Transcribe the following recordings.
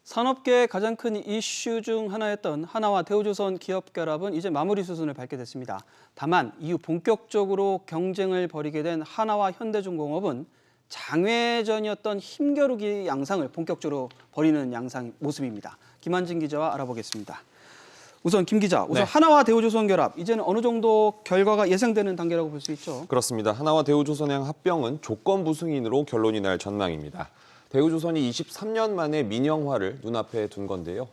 산업계의 가장 큰 이슈 중 하나였던 하나와 대우조선 기업 결합은 이제 마무리 수순을 밟게 됐습니다. 다만 이후 본격적으로 경쟁을 벌이게 된 하나와 현대중공업은 장외전이었던 힘겨루기 양상을 본격적으로 벌이는 모습입니다. 김한진 기자와 알아보겠습니다. 우선 김 기자, 하나와 대우조선 결합, 이제는 어느 정도 결과가 예상되는 단계라고 볼 수 있죠? 그렇습니다. 하나와 대우조선의 합병은 조건부 승인으로 결론이 날 전망입니다. 대우조선이 23년 만에 민영화를 눈앞에 둔 건데요.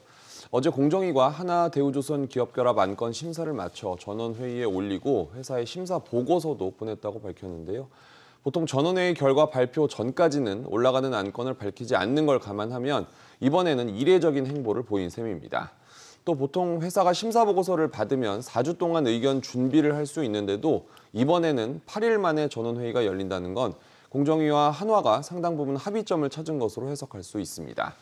어제 공정위가 하나 대우조선 기업결합 안건 심사를 마쳐 전원회의에 올리고 회사에 심사 보고서도 보냈다고 밝혔는데요. 보통 전원회의 결과 발표 전까지는 올라가는 안건을 밝히지 않는 걸 감안하면 이번에는 이례적인 행보를 보인 셈입니다. 또 보통 회사가 심사 보고서를 받으면 4주 동안 의견 준비를 할 수 있는데도 이번에는 8일 만에 전원회의가 열린다는 건 공정위와 한화가 상당 부분 합의점을 찾은 것으로 해석할 수 있습니다.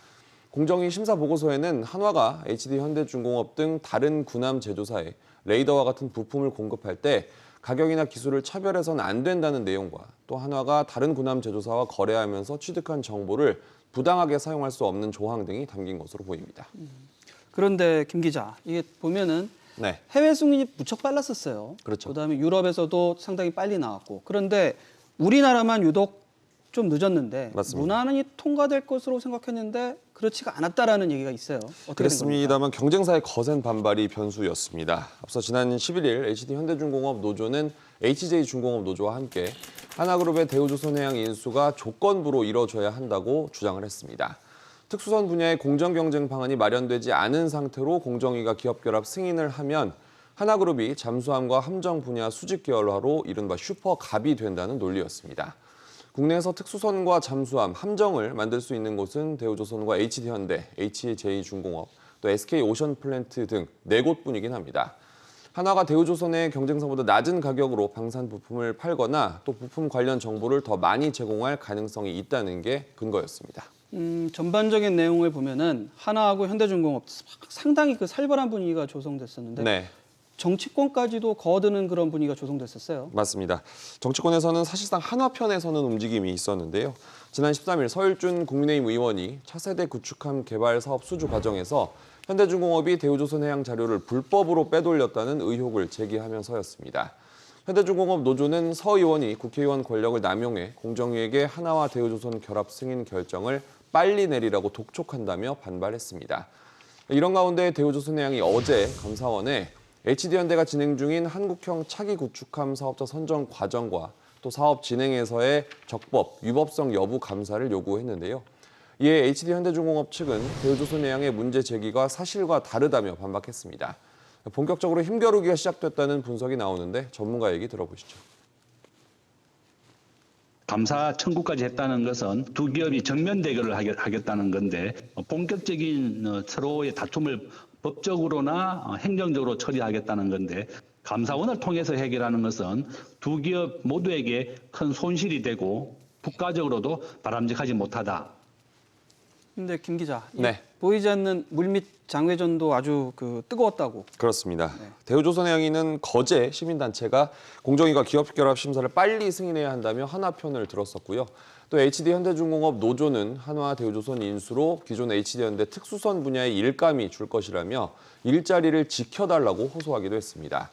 공정위 심사 보고서에는 한화가 HD현대중공업 등 다른 군함 제조사에 레이더와 같은 부품을 공급할 때 가격이나 기술을 차별해서는 안 된다는 내용과 또 한화가 다른 군함 제조사와 거래하면서 취득한 정보를 부당하게 사용할 수 없는 조항 등이 담긴 것으로 보입니다. 그런데 김 기자, 이게 보면은 해외 승인이 무척 빨랐었어요. 그렇죠. 그다음에 유럽에서도 상당히 빨리 나왔고. 그런데 우리나라만 유독 좀 늦었는데 맞습니다. 무난히 통과될 것으로 생각했는데 그렇지가 않았다라는 얘기가 있어요. 어떻게 그렇습니다만 경쟁사의 거센 반발이 변수였습니다. 앞서 지난 11일 HD현대중공업 노조는 HJ중공업 노조와 함께 하나그룹의 대우조선해양 인수가 조건부로 이뤄져야 한다고 주장을 했습니다. 특수선 분야의 공정경쟁 방안이 마련되지 않은 상태로 공정위가 기업결합 승인을 하면 하나그룹이 잠수함과 함정 분야 수직 계열화로 이른바 슈퍼갑이 된다는 논리였습니다. 국내에서 특수선과 잠수함, 함정을 만들 수 있는 곳은 대우조선과 HD현대, HJ중공업, 또 SK오션플랜트 등 4곳뿐이긴 합니다. 하나가 대우조선의 경쟁사보다 낮은 가격으로 방산 부품을 팔거나 또 부품 관련 정보를 더 많이 제공할 가능성이 있다는 게 근거였습니다. 전반적인 내용을 보면은 하나하고 현대중공업 상당히 살벌한 분위기가 조성됐었는데 정치권까지도 거드는 그런 분위기가 조성됐었어요. 맞습니다. 정치권에서는 사실상 한화 편에서는 움직임이 있었는데요. 지난 13일 서일준 국민의힘 의원이 차세대 구축함 개발 사업 수주 과정에서 현대중공업이 대우조선해양 자료를 불법으로 빼돌렸다는 의혹을 제기하면서였습니다. 현대중공업 노조는 서 의원이 국회의원 권력을 남용해 공정위에게 하나와 대우조선 결합 승인 결정을 빨리 내리라고 독촉한다며 반발했습니다. 이런 가운데 대우조선해양이 어제 감사원에 HD현대가 진행 중인 한국형 차기 구축함 사업자 선정 과정과 또 사업 진행에서의 적법, 위법성 여부 감사를 요구했는데요. 이에 HD현대중공업 측은 대우조선해양의 문제 제기가 사실과 다르다며 반박했습니다. 본격적으로 힘겨루기가 시작됐다는 분석이 나오는데 전문가 얘기 들어보시죠. 감사 청구까지 했다는 것은 두 기업이 정면 대결을 하겠다는 건데 본격적인 서로의 다툼을 법적으로나 행정적으로 처리하겠다는 건데 감사원을 통해서 해결하는 것은 두 기업 모두에게 큰 손실이 되고 국가적으로도 바람직하지 못하다. 근데 김 기자, 보이지 않는 물밑 장외전도 아주 뜨거웠다고. 그렇습니다. 대우조선해양이는 거제 시민단체가 공정위가 기업결합 심사를 빨리 승인해야 한다며 하나 편을 들었었고요. 또 HD현대중공업 노조는 한화 대우조선 인수로 기존 HD현대 특수선 분야의 일감이 줄 것이라며 일자리를 지켜달라고 호소하기도 했습니다.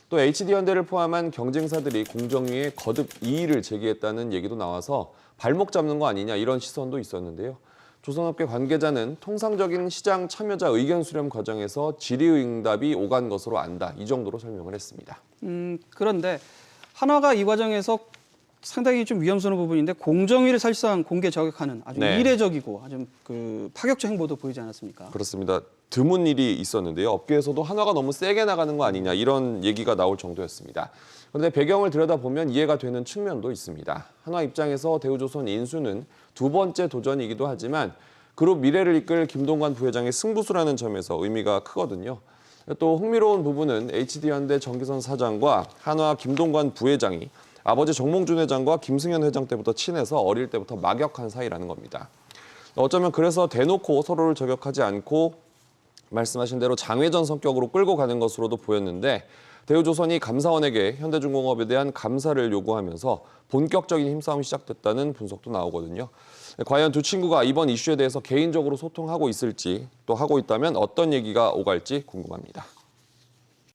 또 HD현대를 포함한 경쟁사들이 공정위에 거듭 이의를 제기했다는 얘기도 나와서 발목 잡는 거 아니냐 이런 시선도 있었는데요. 조선업계 관계자는 통상적인 시장 참여자 의견 수렴 과정에서 질의응답이 오간 것으로 안다. 이 정도로 설명을 했습니다. 그런데 한화가 이 과정에서 상당히 좀 위험스러운 부분인데 공정위를 사실상 공개 저격하는 아주 이례적이고 아주 파격적 행보도 보이지 않았습니까? 그렇습니다. 드문 일이 있었는데요. 업계에서도 한화가 너무 세게 나가는 거 아니냐 이런 얘기가 나올 정도였습니다. 그런데 배경을 들여다보면 이해가 되는 측면도 있습니다. 한화 입장에서 대우조선 인수는 두 번째 도전이기도 하지만 그룹 미래를 이끌 김동관 부회장의 승부수라는 점에서 의미가 크거든요. 또 흥미로운 부분은 HD현대 정기선 사장과 한화 김동관 부회장이 아버지 정몽준 회장과 김승현 회장 때부터 친해서 어릴 때부터 막역한 사이라는 겁니다. 어쩌면 그래서 대놓고 서로를 저격하지 않고 말씀하신 대로 장외전 성격으로 끌고 가는 것으로도 보였는데 대우조선이 감사원에게 현대중공업에 대한 감사를 요구하면서 본격적인 힘싸움이 시작됐다는 분석도 나오거든요. 과연 두 친구가 이번 이슈에 대해서 개인적으로 소통하고 있을지, 또 하고 있다면 어떤 얘기가 오갈지 궁금합니다.